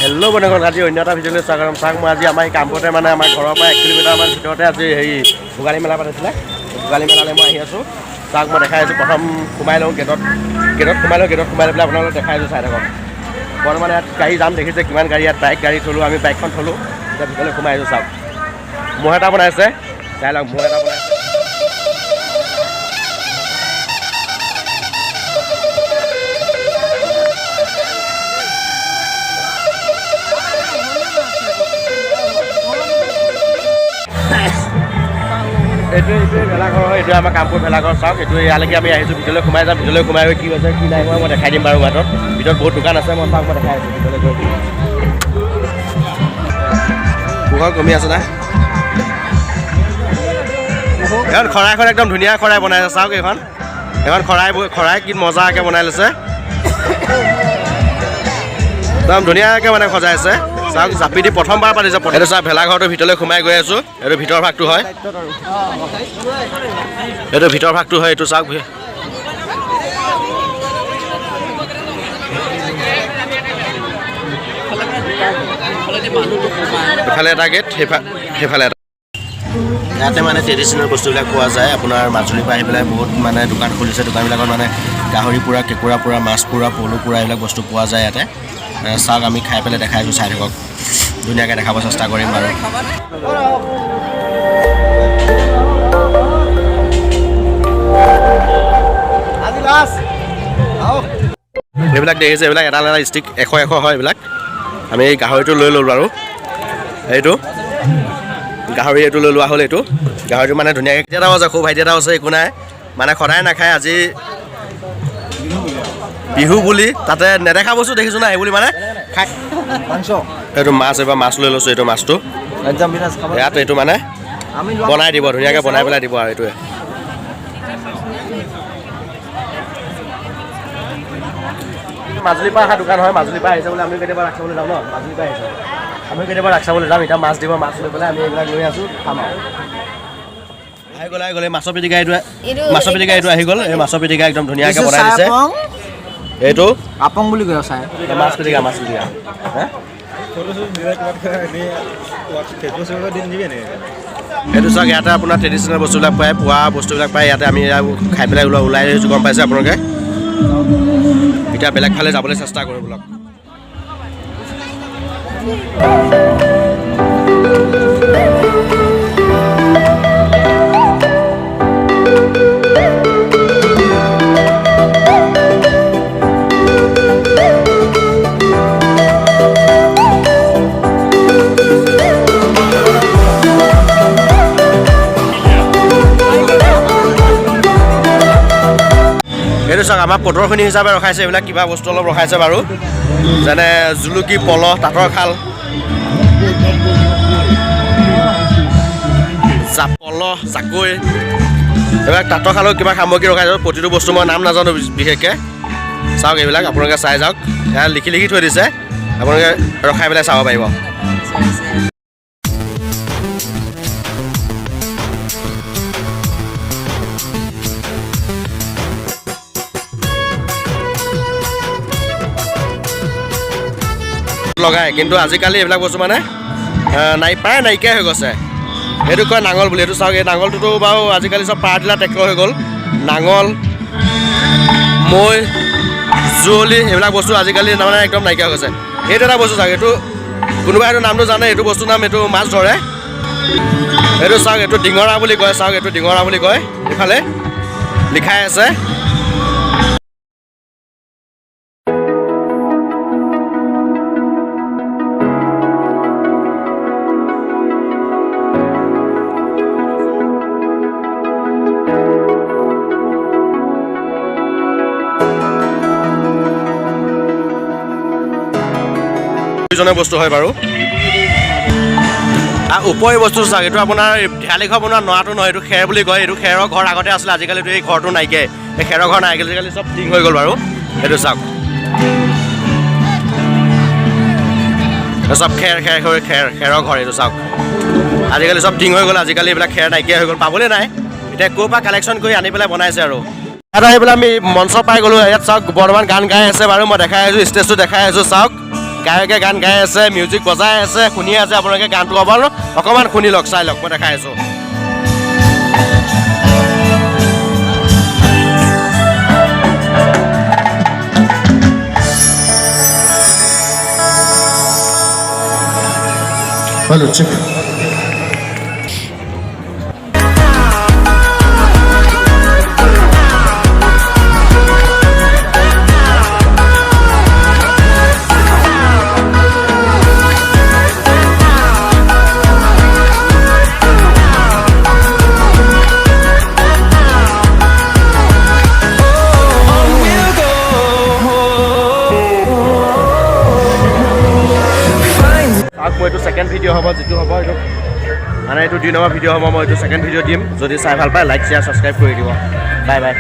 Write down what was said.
Hello' বন্ধুগণ, আজি অন্য এটা ভিডিঅ'লৈ স্বাগতম। চাওক, মই আজি আমাৰ এই কামপুৰতে মানে আমাৰ ঘৰৰ পৰা 1 কিলোমিটাৰমান ভিতৰতে আজি হেৰি ভোগালী মেলা পাতিছিলে। ভোগালী মেলালৈ মই আহি আছোঁ। চাওক, মই দেখাই আছোঁ। প্ৰথম সোমাই লওঁ গেটত সোমাই লৈ পেলাই আপোনালোকক দেখাই আছোঁ। চাই থাকক। বৰ্তমান ইয়াত গাড়ী যাম দেখিছে, কিমান গাড়ী ইয়াত। বাইক গাড়ী থলোঁ, আমি বাইকখন থলোঁ। এতিয়া ভিতৰলৈ সোমাই আহিছোঁ। চাওক, মহ এটা বনাইছে। চাই লওক, মহ এটা বনাইছে। এইটোৱে ভেলাঘৰ হয়। এইটোৱে আমাৰ কামপুৰ ভেলাঘৰ। চাওক, এইটোৱে ইয়ালৈকে আমি আহিছোঁ। ভিতৰলৈ সোমাই যাম। ভিতৰলৈ সোমাই গৈ কি হৈছে কি নাই হোৱা মই দেখাই দিম বাৰু। ভিতৰত বহুত দোকান আছে। মই চাওক, মই দেখাই আছোঁ। ভিতৰলৈ গৈ পোহৰ কমি আছে না। এইখন খৰাইখন একদম ধুনীয়া খৰাই বনাইছে। চাওক, এইখন খৰাই কি মজাকৈ বনাই লৈছে। একদম ধুনীয়াকৈ মানে সজাইছে। চাওক, জাপি দি প্ৰথমবাৰ পাতিছে। এইটো চাওক, ভেলাঘৰটোৰ ভিতৰলৈ সোমাই গৈ আছোঁ। এইটো ভিতৰ ভাগটো হয়। এইটো ভিতৰ ভাগটো হয়। এইটো চাওক, ইফালে এটা গেট, সেইফালে এটা। ইয়াতে মানে ট্ৰেডিশ্যনেল বস্তুবিলাক পোৱা যায়। আপোনাৰ মাজুলীৰ পৰা আহি পেলাই বহুত মানে দোকান খুলিছে। দোকানবিলাকত মানে গাহৰি পোৰা, কেঁকুৰা পোৰা, মাছ পোৰা, পলু পোৰা এইবিলাক বস্তু পোৱা যায় ইয়াতে। চাওক, আমি খাই পেলাই দেখাইছোঁ। চাই থাকক, ধুনীয়াকৈ দেখাব চেষ্টা কৰিম বাৰু। এইবিলাক দেখিছে, এইবিলাক এটা এটা ষ্টিক 100 হয়। এইবিলাক আমি এই গাহৰিটো লৈ ল'লোঁ বাৰু। এইটো গাহৰি এইটো লৈ লোৱা হ'ল। এইটো গাহৰিটো মানে ধুনীয়াকৈ ভাইটি এটাও আছে, সৰু ভাইটি এটাও আছে। একো নাই মানে, সদায় নাখায়। আজি বিহু বুলি তাতে নেদেখা বস্তু দেখিছোঁ না, সেইবুলি মানে খাই। এইটো মাছ, এইবাৰ মাছ লৈ লৈছোঁ। এইটো মাছটো ইয়াত এইটো মানে বনাই দিব, ধুনীয়াকৈ বনাই পেলাই দিব। আৰু এইটোৱে মাজুলীৰ পৰা অহা দোকান হয়। মাজুলীৰ পৰা আহিছে বোলে। আমি কেতিয়াবা ৰাস চাবলৈ যাওঁ ন, মাজুলীৰ পৰা আহিছে। আমি কেতিয়াবা ৰাস চাবলৈ যাম। এতিয়া মাছ দিব, মাছ লৈ পেলাই আমি এইবিলাক লৈ আছোঁ, খাম আৰু। আহি গ'ল এই মাছৰ পিটিকা। এইটো আহি গ'ল। এই মাছৰ পিটিকা একদম ধুনীয়াকৈ বনাই দিছে। এইটো আপং বুলি কয় চাই। মাছ পিটিকা। এইটো চাওক, ইয়াতে আপোনাৰ ট্ৰেডিশ্যনেল বস্তুবিলাক পায়, পোৱা বস্তুবিলাক পায় ইয়াতে। আমি খাই পেলাই ওলাই আহিছোঁ, গম পাইছে আপোনালোকে। এতিয়া বেলেগ ফালে যাবলৈ চেষ্টা কৰোঁ বলক। এইটো চাওক, আমাৰ প্ৰদৰ্শনী হিচাপে ৰখাইছে। এইবিলাক কিবা বস্তু অলপ ৰখাইছে বাৰু, যেনে জুলুকি, পলহ, তাঁতৰ শাল, পলহ, জাকৈ, এইবিলাক তাঁতৰ শালৰ কিবা সামগ্ৰী ৰখাইছে। প্ৰতিটো বস্তু মই নাম নাজানো বিশেষকৈ। চাওক, এইবিলাক আপোনালোকে চাই যাওক। ইয়াত লিখি থৈ দিছে, আপোনালোকে ৰখাই পেলাই চাব পাৰিব। লগাই, কিন্তু আজিকালি এইবিলাক বস্তু মানে প্ৰায় নাইকিয়াই হৈ গৈছে। এইটো কয় নাঙল বুলি। এইটো চাওক, এই নাঙলটোতো বাৰু আজিকালি চব পাৱাৰ টিলাৰ ট্ৰেক্টৰ হৈ গ'ল। নাঙল, মৈ, যুঁৱলি এইবিলাক বস্তু আজিকালি তাৰমানে একদম নাইকিয়া হৈ গৈছে। এইটো এটা বস্তু চাওক, এইটো কোনোবাই এইটো নামটো জানে। এইটো বস্তুৰ নাম, এইটো মাছ ধৰে। এইটো চাওক, এইটো ডিঙৰা বুলি কয়। চাওক, এইটো ডিঙৰা বুলি কয়। এইফালে লিখাই আছে। বস্তু হয় বাৰু। উপৰি বস্তু চাওক, এইটো আপোনাৰ ঢেৰালি ঘৰ বনোৱা নৰাটো নহয়, এইটো খেৰ বুলি কয়। এইটো খেৰৰ ঘৰ আগতে আছিলে, আজিকালিতো এই ঘৰটো নাইকিয়াই। এই খেৰৰ ঘৰ নাই, আজিকালি চব টিং হৈ গ'ল বাৰু। এইটো চাওক, চব খেৰৰ ঘৰ। এইটো চাওক, আজিকালি চব টিং হৈ গ'ল। আজিকালি এইবিলাক খেৰ নাইকিয়া হৈ গ'ল, পাবলৈ নাই। এতিয়া ক'ৰ পৰা কালেকশ্যন কৰি আনি পেলাই বনাইছে আৰু। ইয়াত আহি পেলাই আমি মঞ্চ পাই গ'লোঁ ইয়াত চাওক বৰ্তমান গান গাই আছে বাৰু মই দেখাই আছোঁ ষ্টেজটো দেখাই আছোঁ চাওক গায়কে গান গাই আছে মিউজিক বজাই আছে শুনি আছে আপোনালোকে গানটো অকণমান শুনি লওক চাই লওক মই দেখাই আছোঁ Hello, check. মই এইটো ছেকেণ্ড ভিডিঅ' হ'ব যিটো হ'ব এইটো মানে এইটো 2 নম্বৰ ভিডিঅ' হ'ব মই এইটো ছেকেণ্ড ভিডিঅ' দিম যদি চাই ভাল পায় লাইক শ্বেয়াৰ ছাবস্ক্ৰাইব কৰি দিব বাই বাই